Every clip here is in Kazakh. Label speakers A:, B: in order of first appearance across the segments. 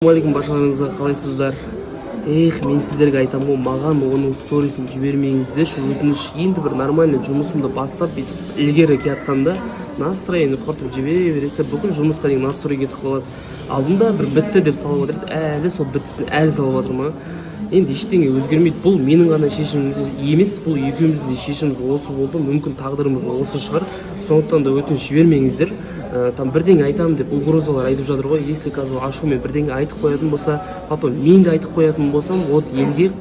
A: Ассалаумағалейкум, баршаларыңызға қалайсыздар? Мен сіздерге айтамын ғой, маған оның сторисін жібермеңіздерші, өтініш. Енді бір нормальный жұмысымды бастап бүйтіп ілгері кетканда настроение құртып жібере бересіздер. Бүкіл жұмысқа деген настрой кетіп қалады. Алдында бір бітті деп салып отырды, әлі сол біттісін әлі салып жатырмын. Енді ештеңе өзгермейді. Бұл менің ғана шешімім емес, бұл екеуміздің де шешіміміз осы болды. Мүмкін тағдырымыз осы шығар. Сондықтан да өтініш жібермеңіздер. Там бірдеңе айтамын деп угрозалар айтып жатыр ғой. Если қазір ашумен бірдеңе айтып қоятын болса, потом мен де айтып қоятын болсам, вот елге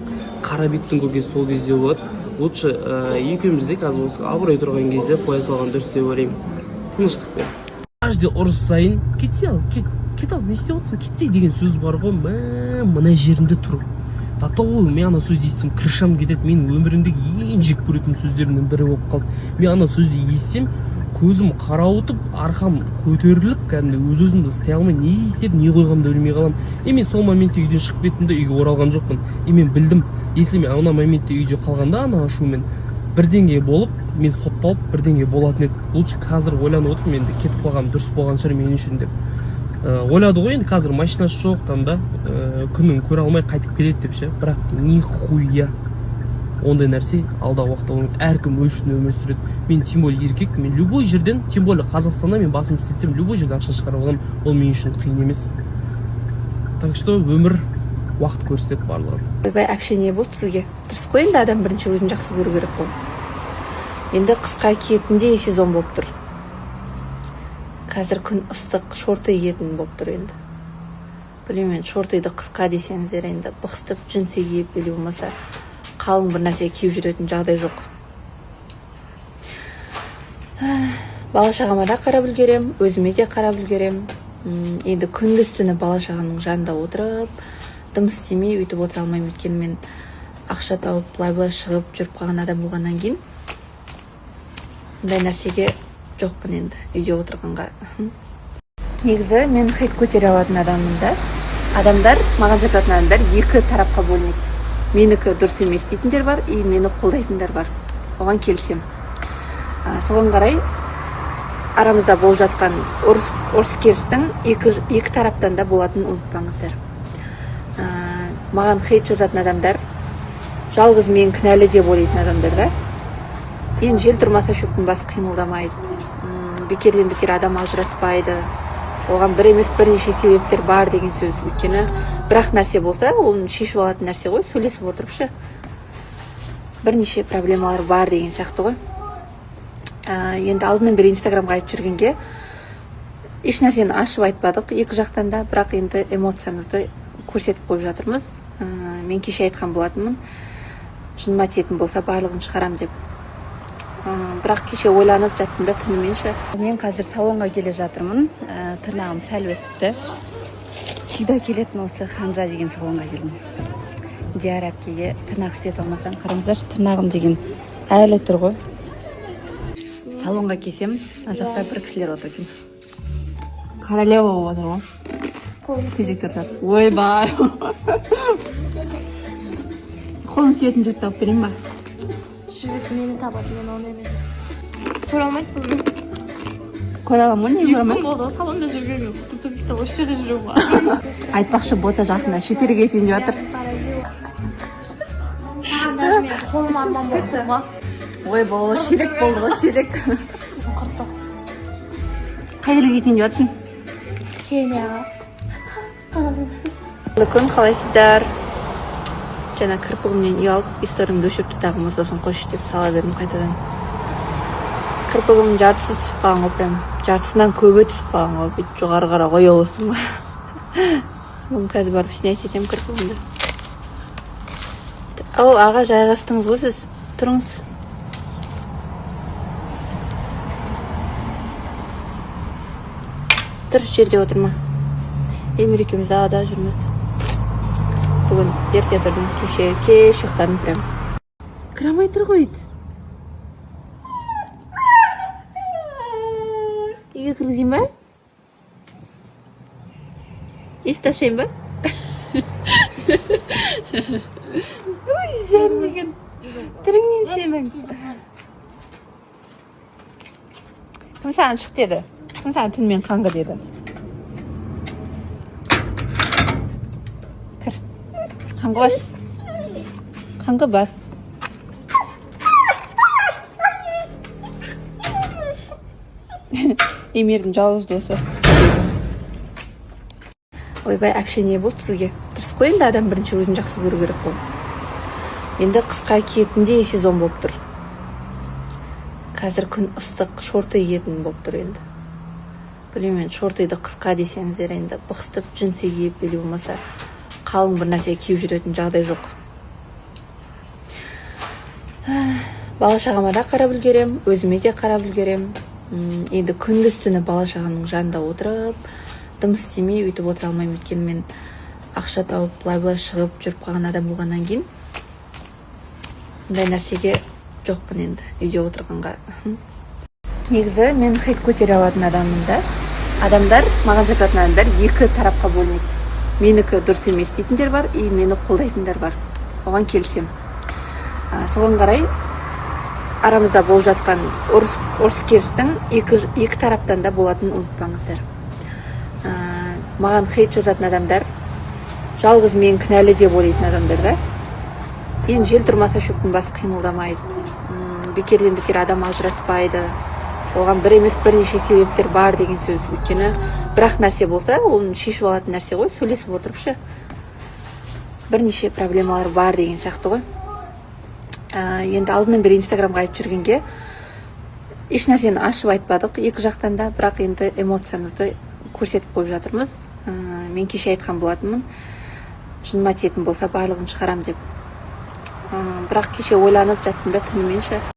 A: қара беттің көкесі сол кезде болады. Лучше екеумізде қазір осы абырой тұрған кезде қоя салған дұрыс деп ойлаймын. Тыныштықпен. Каждый ұрыс сайын кете ал, не істеп отырсың, кете деген сөз бар ғой. Мына жерімде тұр. Татау, мен ана сөзді естісем кіршам кетеді. Мен өмірімдегі ең жек көретін сөздерімнің бірі болып қалды. Мен ана сөзді естісем, көзім қарауытып, арқам көтеріліп, кәдімгі өз-өзімді істей алмай, не істеп, не қойғанымды білмей қалам. Мен сол моментте үйден шығып кеттім де үйге оралған жоқпын. Мен білдім, если мен ана моментте үйде қалғанда ана ашумен бірдеңе болып, мен сотталып бірдеңе болатын еді. Лучше қазір ойланып отырмын, енді кетіп қалғаным дұрыс болған шығар мен үшін деп. Ойлады ғой, енді қазір машинасы жоқ, там да күнін көре алмай қайтып келеді деп ше. Бірақ нихуя ондай нәрсе алдағы уақытта болмайды. Әркім өз үшін өмір сүреді. Мен тем более еркек, мен любой жерден, тем более Қазақстанда мен басымды істесем, любой жерден ақша шығарып аламын. Ол мен үшін қиын емес. Так что өмір уақыт көрсетеді барлығын.
B: Ойбай, общение болды сізге. Дұрыс қой, енді адам бірінші өзін жақсы көру керек қой. Енді қысқа киетінде сезон болып тұр. Қазір күн ыстық, шорты киетін болып тұр енді. Білмеймін, шортыйды қысқа десеңіздер, енді бықыстып джинсы киіп, или болмаса қалың бір нәрсе киіп жүретін жағдай жоқ. Бала шағама да қарап үлгерем, өзіме де қарап үлгерем. Енді күндіз түні бала шағамның жанында отырып, дым істемей өйтіп отыра алмаймын, өйткені мен ақша тауып, былай шығып жүріп қалған адам болғаннан кейін бұндай нәрсеге жоқпын енді, үйде отырғанға. Негізі мен хейт көтере алатын адаммын да. Адамдар, маған жазатын адамдар екі тарапқа бөлінеді. Менікі дұрыс емес дейтіндер бар, и мені қолдайтындар бар. Оған келісем. Соған қарай арамызда болып жатқан ұрыс-керістің екі тараптан да болатынын ұмытпаңыздар. Маған хейт жазатын адамдар жалғыз мен кінәлі деп ойлайтын адамдар да. Енді жел тұрмаса шөптің басы қимылдамайды. Бекерден бекер адам ажыраспайды. Оған бір емес бірнеше себептер бар деген сөз. Өйткені бірақ нәрсе болса, ол шешіп алатын нәрсе ғой, сөйлесіп отырып ше. Бірнеше проблемалар бар деген сияқты ғой. Енді алдынан бері инстаграмға айтып жүргенге еш нәрсені ашып айтпадық екі жақтан да, бірақ енді эмоциямызды көрсетіп қойып жатырмыз. Мен кеше айтқан болатынмын, жыныма тиетін болса барлығын шығарам деп. Бірақ кеше ойланып жаттым да түнімен ше. Мен қазір салонға келе жатырмын. Тырнағым сәл өсіпті. Всегда келетін осы Ханза деген салонға келдім. Диара әпкеге тырнақ істетіп алмасаң, қараңыздаршы, тырнағым деген әлі тұр ғой. Салонға келсем, ана жақта бір кісілер отыр екен. Королева болып отыр ғой. Кезектер тап. Ойбай. Қолын сүйетін жұртты алып берейін ба?
C: Жүрек мені табады, мен оны емес. Көре алмайды бұл.
B: Көре аламын, не көре алмайды?
C: Болды, салонда жүргенмін. Құсы түбісті осы жерде жүру бар.
B: Айтпақшы, бота жақында шетелге кетейін деп жатыр.
C: Даже мен қолым арман болды ма?
B: Ой, бұл ширек болды ғой, ширек.
C: Құрттық.
B: Қай жерге кетейін деп жатсың?
C: Кенияға.
B: Күн қалайсыздар? Жаңа кірпігімнен ұялып, историямды өшіп тағы сосын қойшы деп сала бердім қайтадан. Кірпігім жартысы түсіп қалған ғой, прям жартысынан көбі түсіп қалған ғой, бүйтіп жоғары қара ояу болсын ба. Бүгін қазір барып снять етем кірпігімді. Ау, аға, жайғастыңыз ғой сіз? Тұрыңыз. Тұр, жерде отырма. Емір екеуміз далада жүрміз. Бүгін ерте тұрдым, кеш ұйықтадым прям. Кірамай тұр ғой. Үйге кіргізейін ба? Есікті ашайын ба? Ой, сен деген түріңнен сенің. Кім саған шық деді? Кім саған түнімен қаңғы деді? Қаңғы бас. Эмирдің жалғыз досы. Ойбай, әпше не болды сізге? Дұрыс қой, енді адам бірінші өзін жақсы көру керек қой. Енді қысқа киетінде сезон болып тұр. Қазір күн ыстық, шорты киетін болып тұр енді. Білмеймін, шортыйды қысқа десеңіздер, енді бықыстып джинсы киіп, или болмаса қалың бір нәрсе киіп жүретін жағдай жоқ. Бала шағама да қарап үлгерем, өзіме де қарап үлгерем. Енді күндіз түні бала шағаның жанында отырып, дым істемей өйтіп отыра алмаймын, өйткені мен ақша тауып, былай шығып жүріп қалған адам болғаннан кейін мұндай нәрсеге жоқпын енді, үйде отырғанға. Негізі мен хейт көтере алатын адаммын да. Адамдар, маған жазатын адамдар екі тарапқа бөлінеді. Менікі дұрыс емес дейтіндер бар, и мені қолдайтындар бар. Оған келісем. Соған қарай арамызда болып жатқан ұрыс керістің екі тараптан да болатынын ұмытпаңыздар. Маған хейт жазатын адамдар жалғыз мен кінәлі деп ойлайтын адамдар да. Енді жел тұрмаса шөптің басы қимылдамайды. Бекерден бекер адам ажыраспайды. Оған бір емес бірнеше себептер бар деген сөз. Өйткені бірақ нәрсе болса, оны шешіп алатын нәрсе ғой, сөйлесіп отырып ше. Бірнеше проблемалар бар деген сияқты ғой. Енді алдынан бері инстаграмға айтып жүргенге еш нәрсені ашып айтпадық екі жақтан да, бірақ енді эмоциямызды көрсетіп қойып жатырмыз. Мен кеше айтқан болатынмын, жыныма тиетін болса барлығын шығарам деп. Бірақ кеше ойланып жаттым да түнімен ше.